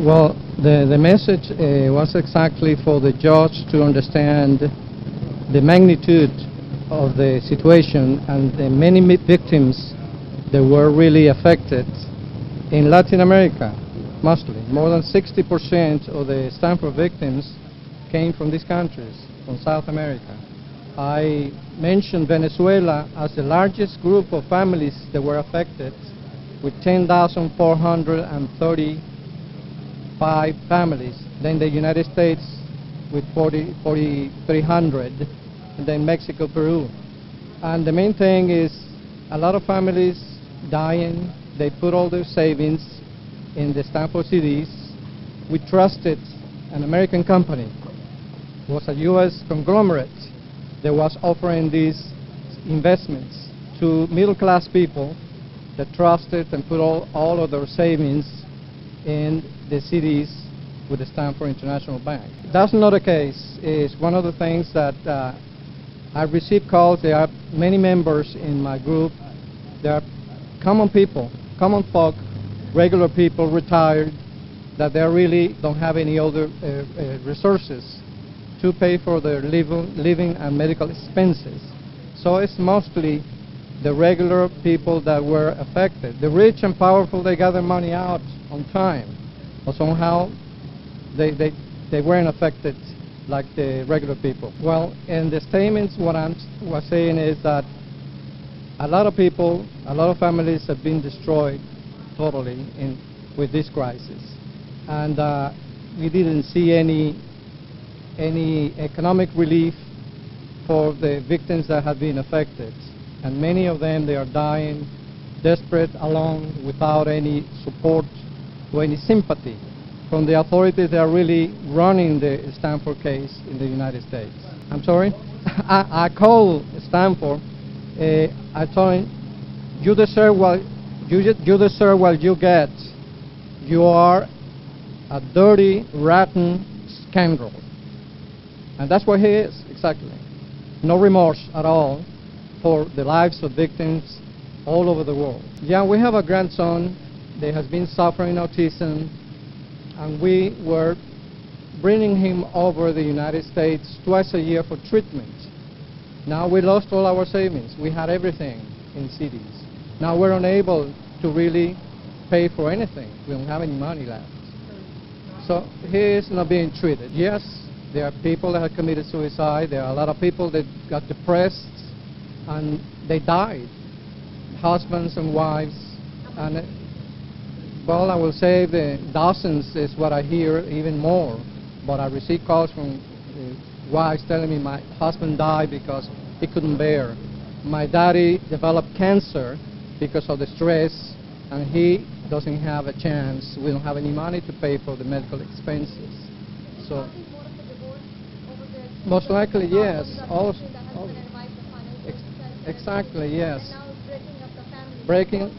Well, the message was exactly for the judge to understand the magnitude of the situation and the many victims that were really affected in Latin America, mostly. More than 60% of the Stanford victims came from these countries, from South America. I mentioned Venezuela as the largest group of families that were affected, with 10,435 families. Then the United States with 4,300, and then Mexico, Peru. And the main thing is a lot of families dying. They put all their savings in the Stanford CDs. We trusted an American company. It was a U.S. conglomerate that was offering these investments to middle-class people that trusted and put all of their savings in the CDs with the Stanford International Bank. That's not the case. It's one of the things that I've received calls. There are many members in my group. There are common people, common folk, regular people, retired, that they really don't have any other resources to pay for their living and medical expenses. So it's mostly the regular people that were affected. The rich and powerful, they got their money out on time, but somehow they weren't affected like the regular people. Well, in the statements, what I was saying is that a lot of people, a lot of families have been destroyed totally with this crisis. And we didn't see any economic relief for the victims that have been affected. And many of them, they are dying, desperate, alone, without any support or any sympathy from the authorities that are really running the Stanford case in the United States. I'm sorry? I called Stanford. I told him, you deserve what you get. You are a dirty, rotten scoundrel. And that's what he is, exactly. No remorse at all for the lives of victims all over the world. Yeah, we have a grandson that has been suffering autism, and we were bringing him over the United States twice a year for treatment. Now we lost all our savings. We had everything in CDs. Now we're unable to really pay for anything. We don't have any money left. So he is not being treated. Yes, there are people that have committed suicide. There are a lot of people that got depressed and they died, husbands and wives. And well, I will say the dozens is what I hear, even more. But I receive calls from wives telling me my husband died because he couldn't bear. My daddy developed cancer because of the stress, and he doesn't have a chance. We don't have any money to pay for the medical expenses. So, most likely, yes. Exactly, yes. Breaking.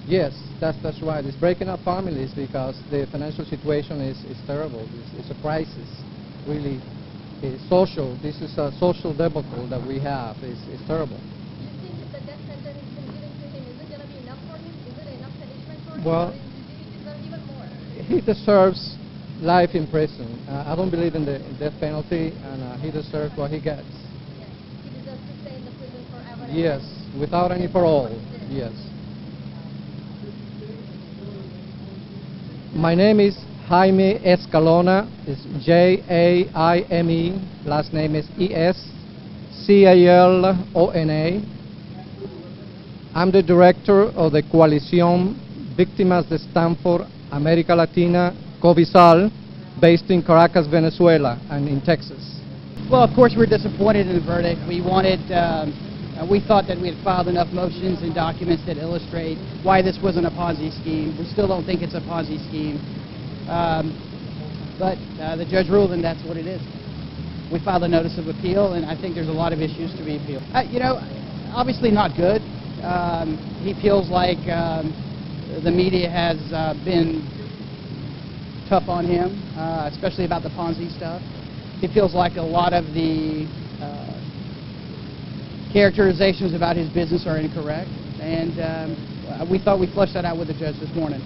Yes, that's right. It's breaking up families because the financial situation is terrible. It's a crisis, really. It's social. This is a social debacle that we have. It's terrible. Do you think if the death sentence has been given to him, is it going to be enough for him? Is it enough punishment for him? Well, or do you deserve even more? he deserves life in prison. I don't believe in the death penalty, and he deserves what he gets. Yes. He deserves to stay in the prison forever. Yes, without any parole. Yes. My name is Jaime Escalona. It's Jaime. Last name is Escalona. I'm the director of the Coalición Víctimas de Stanford América Latina, COVISAL, based in Caracas, Venezuela, and in Texas. Well, of course, we're disappointed in the verdict. We wanted, we thought that we had filed enough motions and documents that illustrate why this wasn't a Ponzi scheme. We still don't think it's a Ponzi scheme. But the judge ruled, and that's what it is. We filed a notice of appeal, and I think there's a lot of issues to be appealed. You know, obviously not good. He feels like the media has been tough on him, especially about the Ponzi stuff. He feels like a lot of the characterizations about his business are incorrect, and we thought we fleshed that out with the judge this morning.